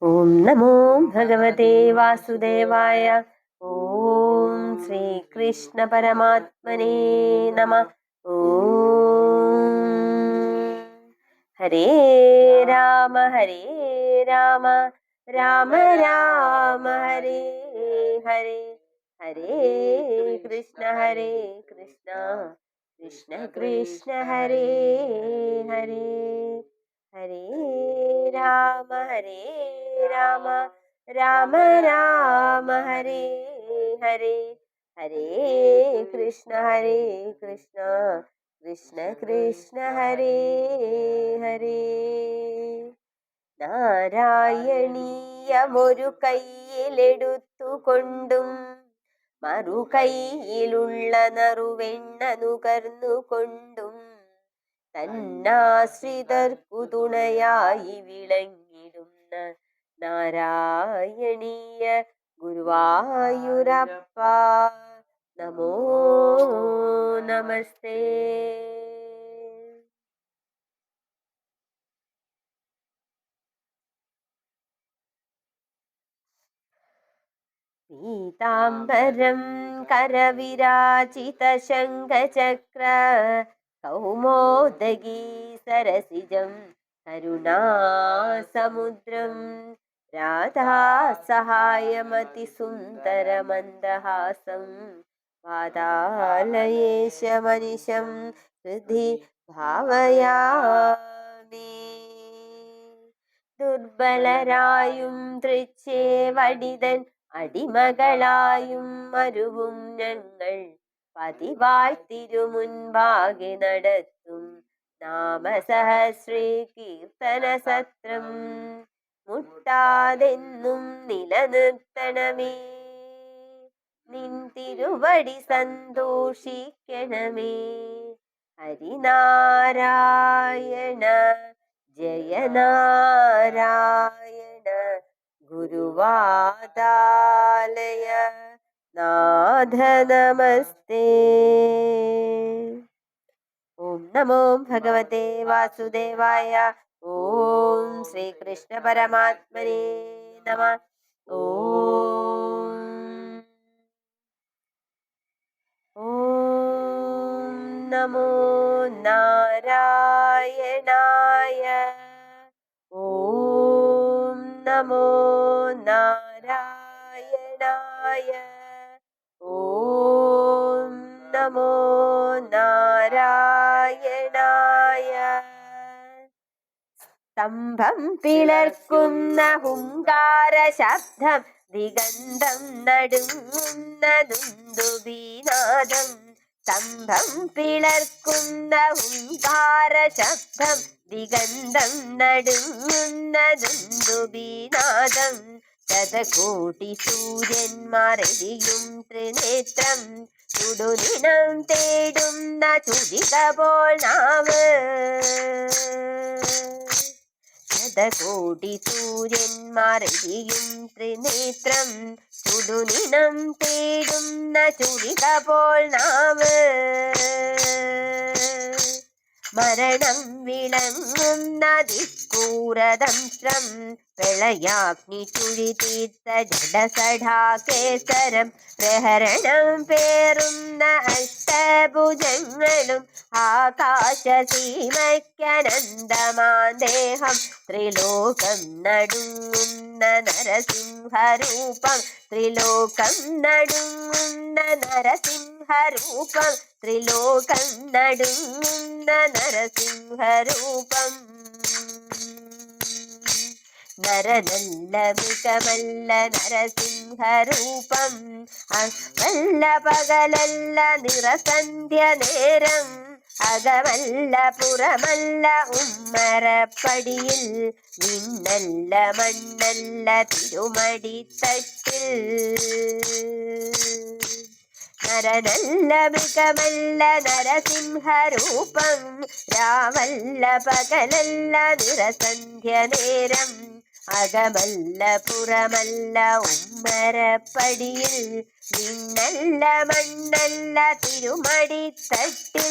ഓം നമോ ഭഗവതേ വാസുദേവായ. ഓം ശ്രീകൃഷ്ണ പരമാത്മനേ നമഃ. ഓം ഹരേ രാമ രാമ രാമ ഹരേ ഹരേ, ഹരേ കൃഷ്ണ കൃഷ്ണ കൃഷ്ണ ഹരേ ഹരേ, ഹരേ രാമ രാമ രാമ ഹരേ ഹരേ, ഹരേ കൃഷ്ണ കൃഷ്ണ കൃഷ്ണ ഹരേ ഹരേ. നാരായണീയമൊരു കൈയിലെടുത്തുകൊണ്ടും മറു കൈയിലുള്ള നറുവെണ്ണ നുകർന്നുകൊണ്ടും തന്നാശ്രിതർക്കു തുണയായി വിളങ്ങിടുന്ന നാരായണീയ ഗുരുവായൂരപ്പ നമോ നമസ്തേ. പീതാംബരം കരവിരാജിത ശംഖചക്ര കൗമോദഗീ സരസിജം കരുണാസമുദ്രം രാധാസഹായമതിസുന്ദരമന്ദഹാസം പാതാലയേശമനിശം ഹൃദി ഭാവയാമി. ദുർബലരായും തൃച്ചേവടിതൻ അടിമകളായും മരുവും ഞങ്ങൾ പതിവായി തിരുമുൻപാകെ നടത്തും നാമസഹസ്രേ കീർത്തന സത്രം മുട്ടാതെന്നും നിലനിർത്തണമേ. നിൻ തിരുവടി സന്തോഷിക്കണമേ. ഹരിനാരായണ ജയനാരായണ ഗുരുവാദാലയ നാഥ നമസ്തേ. ഓം നമോ ഭഗവതേ വാസുദേവായ. ഓം ശ്രീകൃഷ്ണ പരമാത്മനേ നമഃ. ഓം നമോ നാരായണായ. ഓം നമോ നാരായണായ. ഓം നമോ നാരായണായ. സ്തംഭം പിളർക്കുന്ന ഹുങ്കാര ശബ്ദം ദിഗന്ധം നടുങ്ങുന്ന ദുന്ദുഭിനാദം. സ്തംഭം പിളർക്കുന്ന ഹുങ്കാര ശബ്ദം ദിഗന്ധം നടുങ്ങുന്ന ദുന്ദുഭിനാദം. ശതകോടി സൂര്യന്മാരെരിയും ത്രിനേത്രം ചുടുനിണം തേടുന്ന ചുരിക പോൽ നാവ്. ശതകോടി സൂര്യന്മാരെരിയും ത്രിനേത്രം ചുടുനിണം തേടുന്ന ചുരിക പോൽ നാവ്. മരണം വിളങ്ങുന്ന ദിക്കൂരതന്ത്രം പ്രളയാഗ്നി ചുഴി തീർത്ത ജഡസഠാകേസരം. പ്രഹരണം പേറുന്ന അഷ്ടഭുജങ്ങളും ആകാശസീമയ്ക്കനന്തമാദേഹം. ത്രിലോകം നടുങ്ങുന്ന നരസിംഹരൂപം. ത്രിലോകം നടുങ്ങുന്ന നരസിംഹരൂപം. ത്രിലോകം നടുങ്ങുന്ന നരസിംഹരൂപം. നരനല്ല മൃഗമല്ല നരസിംഹരൂപം. അകമല്ല പകലല്ല നിറസന്ധ്യ നേരം. അകമല്ല പുറമല്ല ഉമ്മരപ്പടിയിൽ. വിണ്ണല്ല മണ്ണല്ല തിരുമടിത്തട്ടിൽ. നരനല്ല മൃഗമല്ല നരസിംഹരൂപം. രാമല്ല പകലല്ല നിറസന്ധ്യ നേരം. അകമല്ല പുറമല്ല ഉമ്മരപ്പടിയിൽ. വിണ്ണല്ല മണ്ണല്ല തിരുമടിത്തട്ടിൽ.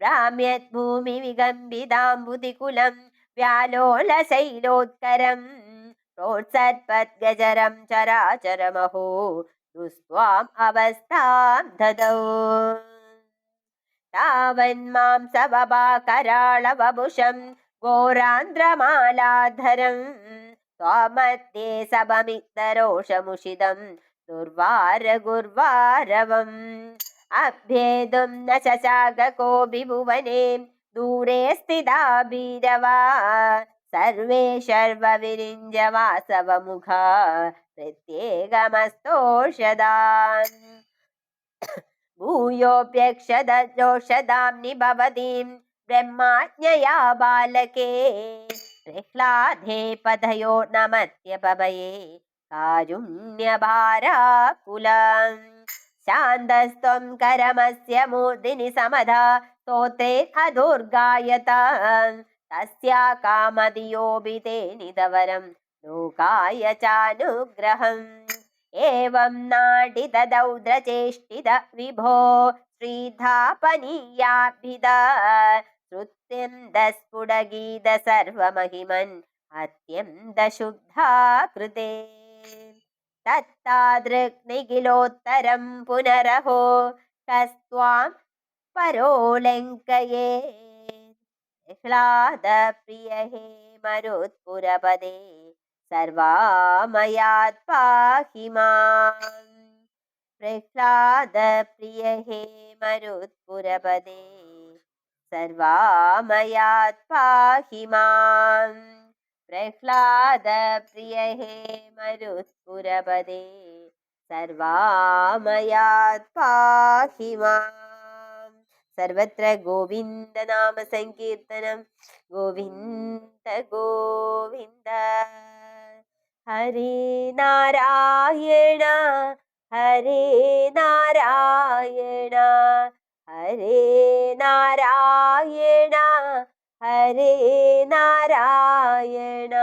ഭ്രാമ്യത് ഭൂമി വികമ്പിതാംബുതികുലം വ്യാലോലശൈലോത്കരം പ്രോത്സർപ്പദ്ഗജരം ചരാചരമഹോ ദുസ്ത്വാം അവസ്ഥാം ദദൗ താവന്മാംസവഭാകരാളവപുഷം ഘോരാന്ധ്രമാലാധരം त्वामध्ये सबमित्तरोषमुषिदं दुर्वारगुर्वारवम् अभ्येतुं न शशाक कोऽपि भुवने दूरे स्थिता भीरवा सर्वे शर्वविरिञ्ज वासवमुखा प्रत्येकमस्तोषदान् भूयोऽप्यक्षदोषदां निभवतीं ब्रह्माज्ञया बालके प्रह्लादे पदयो नमत्यपभये कारुण्यभाराकुलम् शान्तस्त्वं करमस्य मूर्धिनि समधा स्तोत्रे अधुर्गायता तस्या कामधियोऽपि ते निधवरं लोकाय चानुग्रहम् एवं नाडितदौद्रचेष्टित विभो श्रीधापनीयाभिधा श्रुत्यन्तस्फुटगीत सर्वमहिमन् अत्यन्तशुद्धा कृते तत्तादृक्निखिलोत्तरं पुनरहो कस्त्वां परोलङ्कये प्रह्लादप्रिय हे मरुत्पुरपदे सर्वामयात् पाहि माम् प्रह्लादप्रिय हे मरुत्पुरपदे सर्वामयात् पाहि माम् प्रह्लादप्रिय हे मरुत्पुरपदे सर्वामयात् पाहि माम् सर्वत्र गोविन्द नाम संकीर्तनं गोविन्द गोविन्द हरे नारायण हरे नारायण हरे नारायण हरे नारायण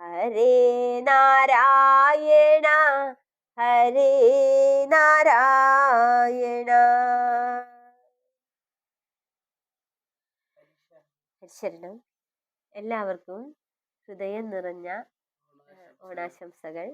हरे नारायण हरे നാരായണ. ശരണം. എല്ലാവർക്കും ഹൃദയം നിറഞ്ഞ ഓണാശംസകൾ.